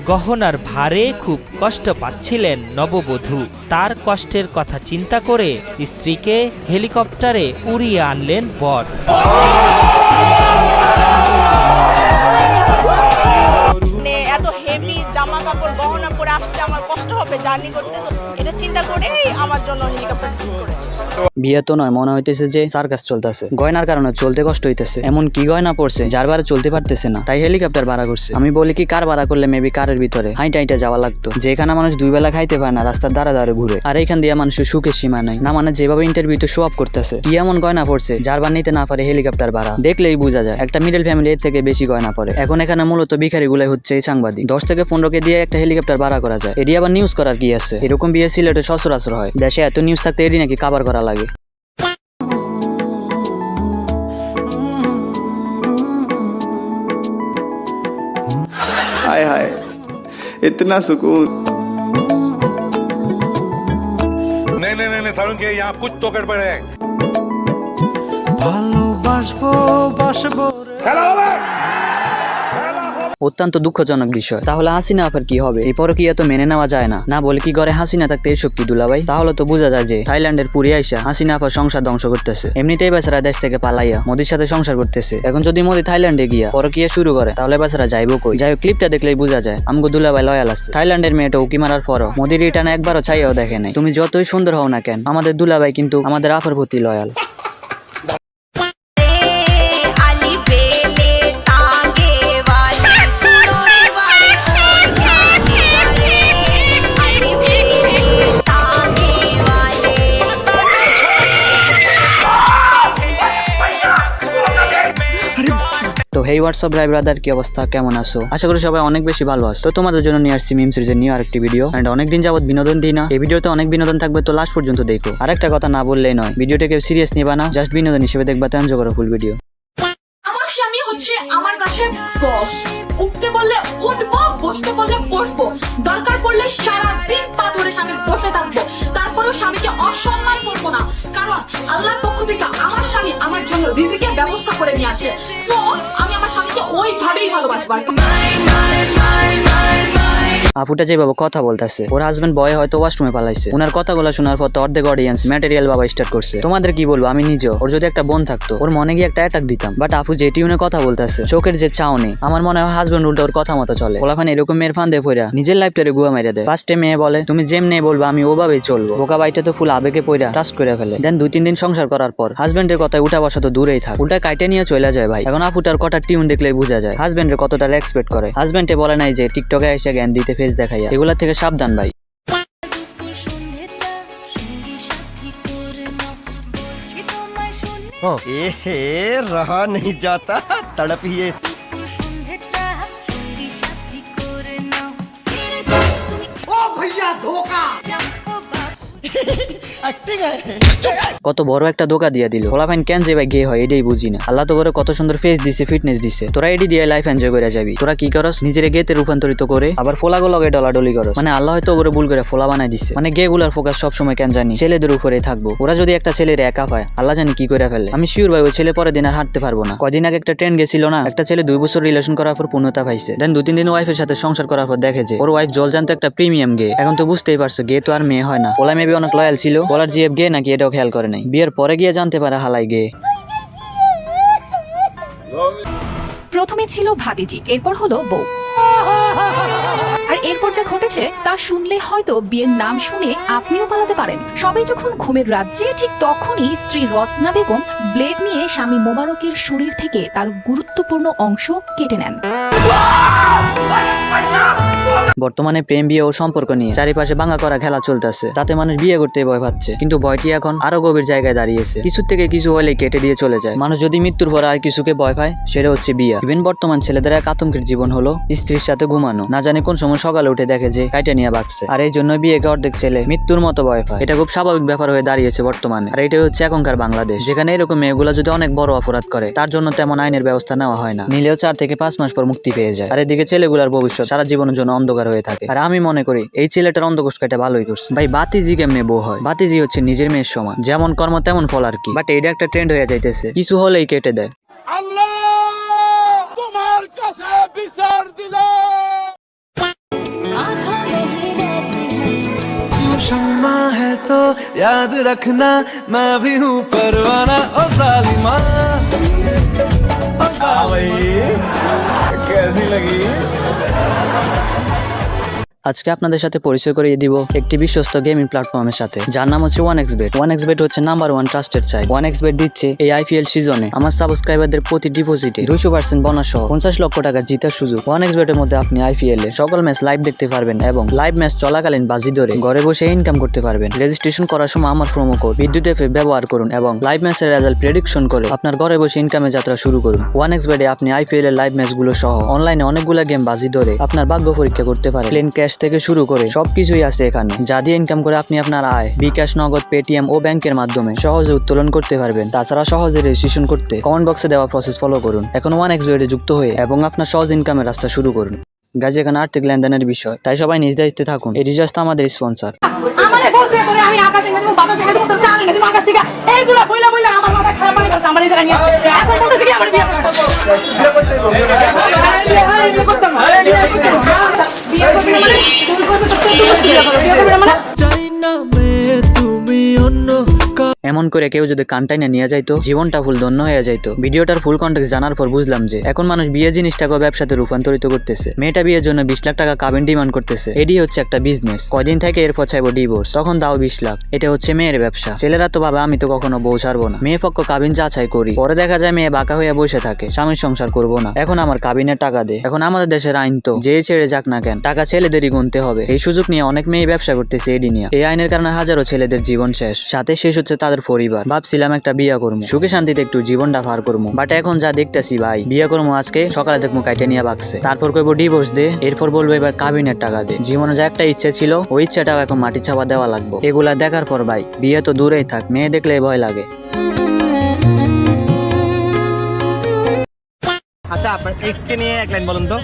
গহনার ভারে খুব কষ্ট পাচ্ছিলেন নববধূ। তার কষ্টের কথা চিন্তা করে স্ত্রীকে হেলিকপ্টারে উড়িয়ে আনলেন বর। এত হেভি জামা কাপড় গহনা পরে আসতে আমার কষ্ট হবে জার্নি করতে, তো এটা চিন্তা করেই আমার জন্য হেলিকপ্টার বুক করেছে। বিয়ে তো নয়, মনে হইতেছে যে সার্কাস চলতেছে। গয়নার কারণে চলতে কষ্ট হইতেছে। এমন কি গয়না পড়ছে যার বারে চলতে পারতেছে না, তাই হেলিকপ্টার ভাড়া করছে। আমি বলি কি কার ভাড়া করলে মেবি কারের ভিতরে হাইটা হাইটা যাওয়া লাগতো, যেখানে মানুষ দুই বেলা খাইতে পারে না, রাস্তার দ্বারা দ্বারে ঘুরে। আর এইখান দিয়ে মানুষের সুখের সীমা নাই। না মানে যেভাবে ইন্টারভিউতে শো আপ করতেছে, কি এমন গয়না পড়ছে যার বার নিতে না পারে হেলিকপ্টার ভাড়া। দেখলেই বোঝা যায় একটা মিডল ফ্যামিলি এর থেকে বেশি গয়না পড়ে। এখন এখানে মূলত ভিখারি গুলাই হচ্ছে এই সাংবাদিক। 10 থেকে 15 কে দিয়ে একটা হেলিকপ্টার ভাড়া করা যায়, এটি আবার নিউজ করার কি আছে? এরকম বিয়ে সিলেটে সচরাচর হয়। দেশে এত নিউজ থাকতে এটি নাকি কাভার করা লাগে। हाय हाय इतना सुकून। नहीं नहीं नहीं सारुण के यहाँ कुछ तो गड़बड़ है। অত্যন্ত দুঃখজনক বিষয়। তাহলে হাসিনা আপার কি হবে? এই পরকীয়া তো মেনে নেওয়া যায় না। না বলে কি ঘরে হাসিনা থাকতে এসব কি দুলাভাই? তাহলে তো বোঝা যায় যে থাইল্যান্ডের পুরি আইসা হাসিনা আপার সংসার ধ্বংস করতেছে। এমনিতেই বেচারা দেশ থেকে পালাইয়া মোদির সাথে সংসার করতেছে। এখন যদি মোদি থাইল্যান্ডে গিয়া পরকীয়া শুরু করে তাহলে বেচারা যাইবো কই? যাই হোক, ক্লিপটা দেখলেই বোঝা যায় আমগো দুলাভাই লয়াল আছে। থাইল্যান্ডের মেয়েটা উকি মারার পরও মোদির রিটার্ন একবারও চাইয়াও দেখে নাই। তুমি যতই সুন্দর হও না কেন, আমাদের দুলাভাই কিন্তু আমাদের আপার প্রতি লয়াল। তো হেই হোয়াটসঅ্যাপ ভাই ব্রাদার, কি অবস্থা, কেমন আছো? আশা করি সবাই অনেক বেশি ভালো আছো। তো তোমাদের জন্য নিয়ে আসছি মিম সিরিজের নিউ আরেকটি ভিডিও। এন্ড অনেকদিন যাবত বিনোদন দিই না, এই ভিডিওতে অনেক বিনোদন থাকবে, তো লাস্ট পর্যন্ত দেখো। আরেকটা কথা না বললেই নয়, ভিডিওটা কেউ সিরিয়াস নিবা না, জাস্ট বিনোদন হিসেবে দেখবা, তো এনজয় করো ফুল ভিডিও। আমার স্বামী হচ্ছে আমার কাছে বস। উঠতে বললে উঠবো, বসতে বললে বসবো, দরকার পড়লে সারাদিন পা ধরে স্বামী বসে থাকবো, তারপরেও স্বামীকে অসম্মান করবো না, কারণ আল্লাহর পক্ষ থেকে আমার স্বামী আমার জন্য রিজিকের ব্যবস্থা করে নিয়ে আসে। তো আমি আমার স্বামীকে ওইভাবেই ভালোবাসবো। আপুটা যেভাবে কথা বলতেছে, ওর হাজবেন্ড বয় হয়তো ওয়াশরুমে পালাইছে। ওনার কথাগুলো শোনার পর তো অর্ধেক অডিয়েন্স ম্যাটেরিয়াল বাবা স্টার্ট করছে। তোমাদের কি বলবো, আমি নিজেও ওর যদি একটা বোন থাকতো ওর মনে গিয়ে একটা অ্যাটাক দিতাম। বাট আপু যে টিউনে কথা বলতেছে, চোখের যে চাউনি, আমার মনে হয় হাজবেন্ড উল্টা ওর কথা মতো চলে। ওলাফান এরকম মেয়ের ফান্দে পইরা নিজের লাইফটারে গুয়া মেরে দেয়। ফার্স্টে মেয়ে বলে তুমি যেমনে বলবো আমি ওভাবেই চলবো। বোকা বাইটা তো ফুল আবেগে পইরা ট্রাস্ট করে ফেলে। দেন 2-3 দিন সংসার করার পর হাজবেন্ডের কথায় উঠা বসা তো দূরেই থাক, উল্টা কাইটে নিয়ে চলে যায় ভাই। এখন আপুটার কটা টিউন দেখলেই বোঝা যায় হাজবেন্ডের কতটা রেসপেক্ট করে। হাজবেন্ডে বলে নাই যে টিকটকে এসে জ্ঞান দিতে ফেস দেখাইয়া, এগুলা থেকে সাবধান ভাই। रहा नहीं जाता, तड़प ही है। ओ भैया धोखा কত বড় একটা ধোকা দিয়ে দিল। হোলাফাইন কেন যে ভাই গে হয় এটাই বুঝি না। আল্লাহ তো করে কত সুন্দর ফেস দিছে, ফিটনেস দিছে, তোরা এডি দিয়ে লাইফ এনজয় করে যাবি। তোরা কি করস, নিজের গেতে রূপান্তরিত করে আবার ফোলাগো লগে ডলাডলি করস। মানে আল্লাহ হয়তো ওরে ভুল করে ফোলা বানাই দিছে। মানে গে গুলার ফোকাস সবসময় কেন জানি ছেলেদের উপরে থাকবো। ওরা যদি একটা ছেলের একা পায় আল্লাহ জানি কি করে ফেলে। আমি শিওর ভাই ওই ছেলে পরের দিন আর হাঁটতে পারবো না। কদিন আগে একটা ট্রেন্ড গেছিল না, একটা ছেলে 2 বছর রিলেশন করার পর পূর্ণতা পাইছে। দেন 2-3 দিন ওয়াইফের সাথে সংসার করার পর দেখে যে ওর ওয়াইফ জলজান্ত একটা প্রিমিয়াম গে। এখন তো বুঝতেই পারছো গে তো আর মেয়ে হয় না। ওলা মেবি অনেক লয়াল ছিল, বলার জিএফ গে নাকি এটাও খেয়াল করে নাই। বিয়ের পরে গিয়ে জানতে পারে হালাই গে। প্রথমে ছিল ভাতিজি, এরপর হলো বউ। আর এরপর যা ঘটেছে তা শুনলে হয়তো বিয়ের নাম শুনে আপনিও পালাতে পারেন। সবাই যখন ঘুমের রাজ্যে, ঠিক তখনই স্ত্রী রত্না বেগম ব্লেড নিয়ে স্বামী মোবারকের শরীর থেকে তার গুরুত্বপূর্ণ অংশ কেটে নেন। বর্তমানে প্রেম বিয়ে ও সম্পর্ক নিয়ে চারিপাশে ভাঙা করা খেলা চলতেছে, তাতে মানুষ বিয়ে করতে ভয় পাচ্ছে। কিন্তু ভয়টি এখন আরো গভীর জায়গায় দাঁড়িয়েছে। কিছু থেকে কিছু হলে কেটে দিয়ে চলে যায়। মানুষ যদি মৃত্যুর পর আর কিছুকে ভয় পায় সেটা হচ্ছে বিয়ে। ইভেন বর্তমান ছেলেদের এক আতঙ্কের জীবন হলো স্ত্রীর সাথে ঘুমানো, না জানে কোন সময় সকালে উঠে দেখে যে কাইটা নিয়ে বাগছে। আর এই জন্য বিয়েকে অর্ধেক ছেলে মৃত্যুর মতো ভয় পায়। এটা খুব স্বাভাবিক ব্যাপার হয়ে দাঁড়িয়েছে বর্তমানে। আর এটা হচ্ছে এখনকার বাংলাদেশ, যেখানে এরকম মেয়েগুলো যদি অনেক বড় অপরাধ করে তার জন্য তেমন আইনের ব্যবস্থা নেওয়া হয় না, নিলেও 4 থেকে 5 মাস পর মুক্তি পেয়ে যায়। আর এদিকে ছেলেগুলার ভবিষ্যৎ সারা জীবনের জন্য অন্ধকার হয়ে থাকে। আর আমি মনে করি এই ছেলেটার অন্ধকোষ কাটা ভালোই করছে ভাই। বাতিজি কেমনে বউ হয়? বাতিজি হচ্ছে নিজের মেয়ের সমান, যেমন কর্ম তেমন ফল আর কি। বাট এটা একটা ট্রেন্ড হয়ে যাইতেছে, কিছু হলেই কেটে দেয়। अल्लाह तुम्हार कसे बिसर दिले। तो याद रखना मैं भी हूँ परवाना ओ जालिमा। भाई कैसी लगी? আজকে আপনাদের সাথে পরিচয় করিয়ে দিব একটি বিশ্বস্ত গেমিং প্ল্যাটফর্মের সাথে, যার নাম হচ্ছে 1xBet। 1xBet হচ্ছে নাম্বার 1 ট্রাস্টেড সাইট। 1xBet দিচ্ছে এই IPL সিজনে আমার সাবস্ক্রাইবারদের প্রতি ডিপোজিটে 200% বোনাস সহ 50 লক্ষ টাকা জিতার সুযোগ। 1xBet এর মধ্যে আপনি IPL এর সকল ম্যাচ লাইভ দেখতে পারবেন এবং লাইভ ম্যাচ চলাকালীন বাজি ধরে ঘরে বসে ইনকাম করতে পারবেন। রেজিস্ট্রেশন করার সময় আমার প্রোমো কোড বিদ্যুৎ এফ ব্যবহার করুন এবং লাইভ ম্যাচের রেজাল্ট প্রেডিকশন করে আপনার ঘরে বসে ইনকামের যাত্রা শুরু করুন। 1xBet এ আপনি IPL এর লাইভ ম্যাচগুলো সহ অনলাইনে অনেকগুলো গেম বাজি ধরে আপনার ভাগ্য পরীক্ষা করতে পারেন। প্লেন ক্যাশ থেকে শুরু করে সবকিছুই আছে এখানে, যা দিয়ে ইনকাম করে আপনি আপনার আয় বিকাশ, নগদ, পেটিএম ও ব্যাংকের মাধ্যমে সহজে উত্তোলন করতে পারবেন। তাছাড়া সহজে রেজিস্ট্রেশন করতে কমেন্ট বক্সে দেওয়া প্রসেস ফলো করুন। এখন 1xBet এ যুক্ত হয়ে এবং আপনার সহজ ইনকামের রাস্তা শুরু করুন। গাইজ, এখানে আর্থিক লেনদেনের বিষয়, তাই সবাই নিজ দায়িত্বে থাকুন। এটি জাস্ট আমাদের স্পন্সর। আমারে বলছে তোরে আমি আকাশে গেছি বাতাসে গেছি তোর জানি না তুমি আকাশ থেকে এইগুলা কইলা বইলা আমার মাথা খারাপ হয়ে গেছে। আমার এই জায়গা নিয়ে এখন বলতেছি কি আমার বিয়ে করতে হবে। বিয়ে করতে হবে। বিয়ে করতে হবে। বিয়ে করতে মানে তুমি কইছো তো তুই বিয়ে করবে। বিয়ে করবে মানে চাই না মে তুমি অন্য এমন করে কেউ যদি কানটাইনা নিয়ে যাইতো, জীবনটা ফুল ধন্য হয়ে যাইতো। ভিডিওটার ফুল কন্টেক্সট জানার পর বুঝলাম যে এখন মানুষ বিয়ে জিনিসটাকে ব্যবসাতে রূপান্তরিত করতেছে। মেয়েটা বিয়ের জন্য 20 লাখ টাকা কাবিন ডিমান্ড করতেছে। এটি হচ্ছে একটা বিজনেস। কয়দিন থেকে এরপর চাইবো ডিভোর্স, তখন দাও 20 লাখ। এটা হচ্ছে মেয়ের ব্যবসা। ছেলেরা তো ভাবে আমি তো কখনো বউ ছাড়বো না, মেয়ে পক্ষ কাবিন যাচাই করি, পরে দেখা যায় মেয়ে বাঁকা হয়ে বসে থাকে, স্বামীর সংসার করবো না, এখন আমার কাবিনের টাকা দে। এখন আমাদের দেশের আইন তো যে ছেড়ে যাক না কেন টাকা ছেলেদেরই গুনতে হবে। এই সুযোগ নিয়ে অনেক মেয়ে ব্যবসা করতেছে এডি নিয়ে। এই আইনের কারণে হাজারো ছেলেদের জীবন শেষ, সাথে শেষ হচ্ছে তাদের পরিবার। ভাবছিলাম একটা বিয়ে করবো, সুখে শান্তিতে একটু জীবনটা পার করবো, বাট এখন যা দেখতেছি ভাই, বিয়ে করবো আজকে সকালে দেখবো কাইটে নিয়ে বাগছে, তারপর কইবো ডিভোর্স দে, এরপর বলবো এবার কাবিনের টাকা দে। জীবনে যা একটা ইচ্ছে ছিল ওই ইচ্ছাটাও এখন মাটি চাপা দেওয়া লাগবে। এগুলা দেখার পর ভাই বিয়ে তো দূরেই থাক, মেয়ে দেখলে ভয় লাগে। আচ্ছা, আপনার এক্স কে নিয়ে এক লাইন বলুন তো।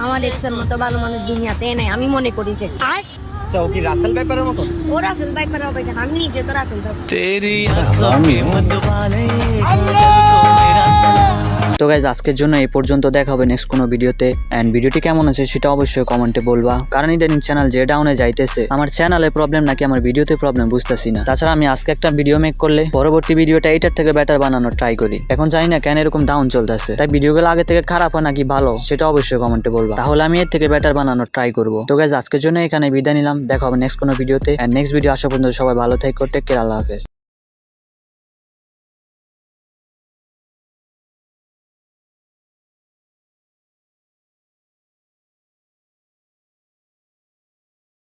আমার এক্সের মতো ভালো মানুষ দুনিয়াতে নেই, আমি মনে করি যে। আচ্ছা, ও কি রাসেল ভাইপারের মতো? ও রাসেল ভাইপার হবে কেন? আমি নিজে তো রাসেল ভাইপার। তেরি আঁখোं के मधुबाले তো গাইজ, আজকের জন্য এই পর্যন্ত। দেখা হবে নেক্সট কোনো ভিডিওতে। এন্ড ভিডিওটি কেমন আছে সেটা অবশ্যই কমেন্টে বলবা, কারণ ইদানিং চ্যানেল যে ডাউনে যাইতেছে, আমার চ্যানেলে প্রবলেম নাকি আমার ভিডিওতে প্রবলেম বুঝতেছি না। তাছাড়া আমি আজকে একটা ভিডিও মেক করলে পরবর্তী ভিডিওটা এটার থেকে বেটার বানানোর ট্রাই করি। এখন জানি না কেন এরকম ডাউন চলতেছে, তাই ভিডিওগুলো আগে থেকে খারাপ হয় নাকি ভালো সেটা অবশ্যই কমেন্টে বলবা, তাহলে আমি এর থেকে বেটার বানানোর ট্রাই করবো। তো গাইজ, আজকের জন্য এখানে বিদায় নিলাম। দেখা হবে নেক্সট কোনো ভিডিওতে। এন্ড নেক্সট ভিডিও আসা পর্যন্ত সবাই ভালো থাকো, টেক কেয়ার, আল্লাহ হাফেজ।